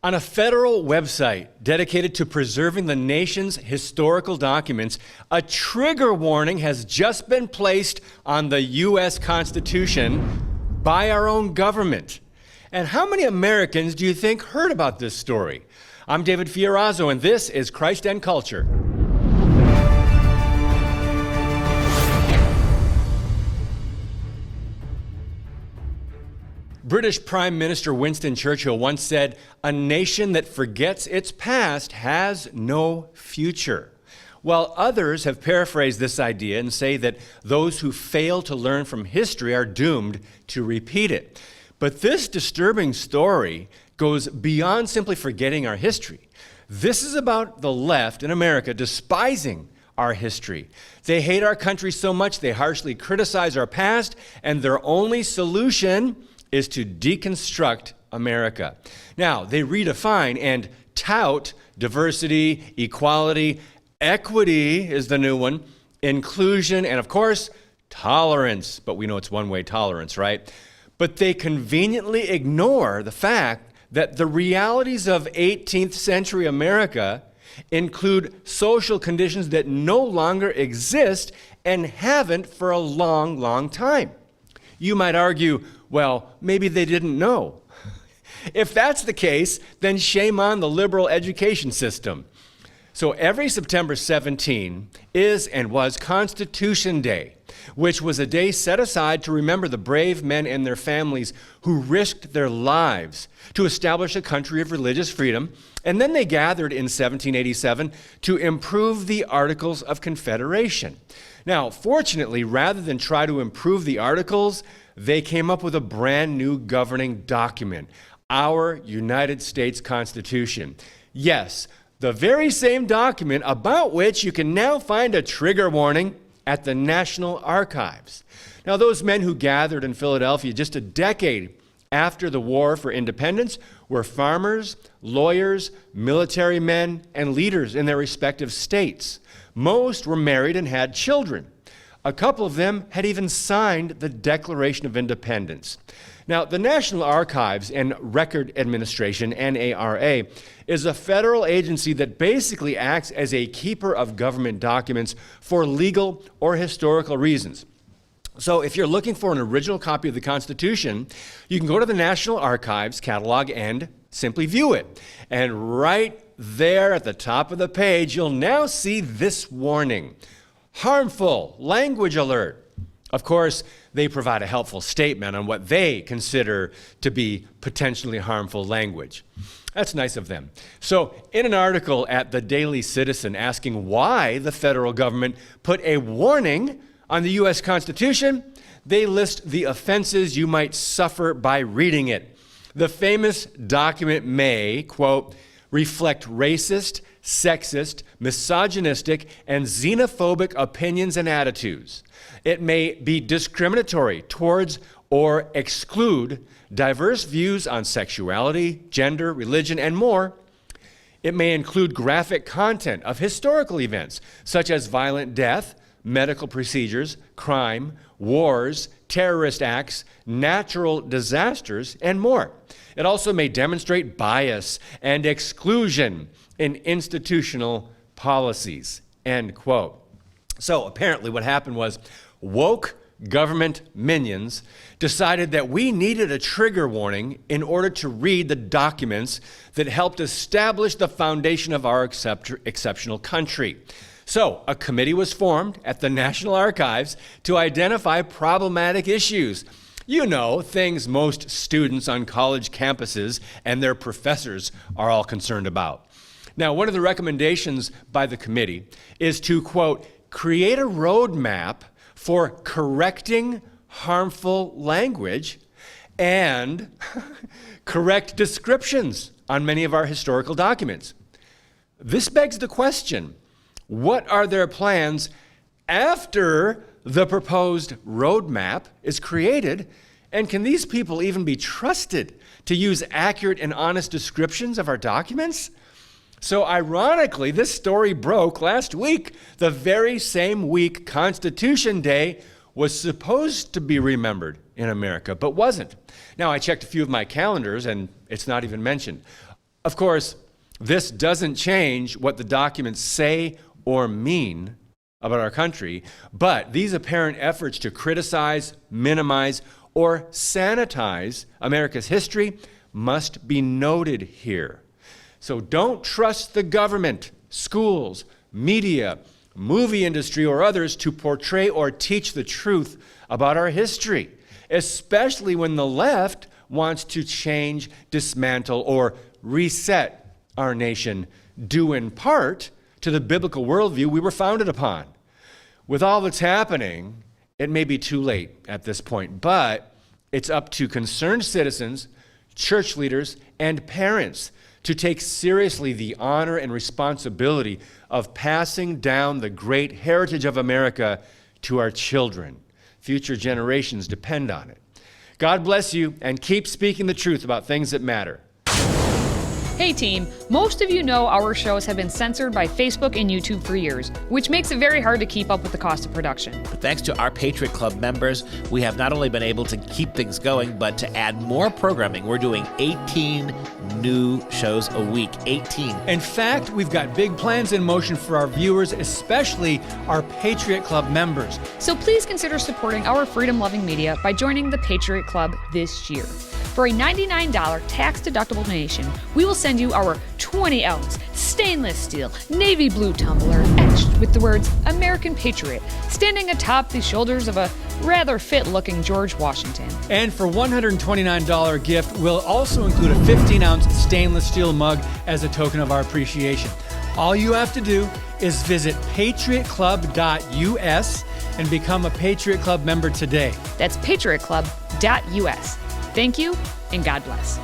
On a federal website dedicated to preserving the nation's historical documents, a trigger warning has just been placed on the U.S. Constitution by our own government. And how many Americans do you think heard about this story? I'm David Fiorazzo, and this is Christ and Culture. British Prime Minister Winston Churchill once said, "A nation that forgets its past has no future." While others have paraphrased this idea and say that those who fail to learn from history are doomed to repeat it. But this disturbing story goes beyond simply forgetting our history. This is about the left in America despising our history. They hate our country so much they harshly criticize our past, and their only solution is to deconstruct America. Now, they redefine and tout diversity, equality, equity is the new one, inclusion, and of course, tolerance. But we know it's one-way tolerance, right? But they conveniently ignore the fact that the realities of 18th century America include social conditions that no longer exist and haven't for a long, long time. You might argue, well, maybe they didn't know. If that's the case, then shame on the liberal education system. So every September 17 is and was Constitution Day, which was a day set aside to remember the brave men and their families who risked their lives to establish a country of religious freedom. And then they gathered in 1787 to improve the Articles of Confederation. Now, fortunately, rather than try to improve the Articles, they came up with a brand new governing document, our United States Constitution. Yes, the very same document about which you can now find a trigger warning at the National Archives. Now, those men who gathered in Philadelphia just a decade after the War for Independence were farmers, lawyers, military men, and leaders in their respective states. Most were married and had children. A couple of them had even signed the Declaration of Independence. Now, the National Archives and Record Administration, NARA, is a federal agency that basically acts as a keeper of government documents for legal or historical reasons. So if you're looking for an original copy of the Constitution, you can go to the National Archives catalog and simply view it. And right there at the top of the page, you'll now see this warning: harmful language alert. Of course, they provide a helpful statement on what they consider to be potentially harmful language. That's nice of them. So in an article at the Daily Citizen asking why the federal government put a warning on the U.S. Constitution, they list the offenses you might suffer by reading it. The famous document may, quote, reflect racist, sexist, misogynistic, and xenophobic opinions and attitudes. It may be discriminatory towards or exclude diverse views on sexuality, gender, religion, and more. It may include graphic content of historical events, such as violent death, medical procedures, crime, wars, terrorist acts, natural disasters, and more. It also may demonstrate bias and exclusion in institutional policies, end quote. So apparently what happened was woke government minions decided that we needed a trigger warning in order to read the documents that helped establish the foundation of our exceptional country. So a committee was formed at the National Archives to identify problematic issues. You know, things most students on college campuses and their professors are all concerned about. Now, one of the recommendations by the committee is to, quote, create a roadmap for correcting harmful language and correct descriptions on many of our historical documents. This begs the question, what are their plans after the proposed roadmap is created? And can these people even be trusted to use accurate and honest descriptions of our documents? So ironically, this story broke last week, the very same week Constitution Day was supposed to be remembered in America, but wasn't. Now, I checked a few of my calendars, and it's not even mentioned. Of course, this doesn't change what the documents say or mean about our country, but these apparent efforts to criticize, minimize, or sanitize America's history must be noted here. So don't trust the government, schools, media, movie industry, or others to portray or teach the truth about our history, especially when the left wants to change, dismantle, or reset our nation, due in part to the biblical worldview we were founded upon. With all that's happening, it may be too late at this point, but it's up to concerned citizens, church leaders, and parents to take seriously the honor and responsibility of passing down the great heritage of America to our children. Future generations depend on it. God bless you, and keep speaking the truth about things that matter. Hey team, most of you know our shows have been censored by Facebook and YouTube for years, which makes it very hard to keep up with the cost of production. But thanks to our Patriot Club members, we have not only been able to keep things going, but to add more programming. We're doing 18 new shows a week. 18. In fact, we've got big plans in motion for our viewers, especially our Patriot Club members. So please consider supporting our freedom-loving media by joining the Patriot Club this year. For a $99 tax-deductible donation, we will send you our 20-ounce stainless steel navy blue tumbler etched with the words American Patriot, standing atop the shoulders of a rather fit-looking George Washington. And for $129 gift, we'll also include a 15-ounce stainless steel mug as a token of our appreciation. All you have to do is visit patriotclub.us and become a Patriot Club member today. That's patriotclub.us. Thank you, and God bless.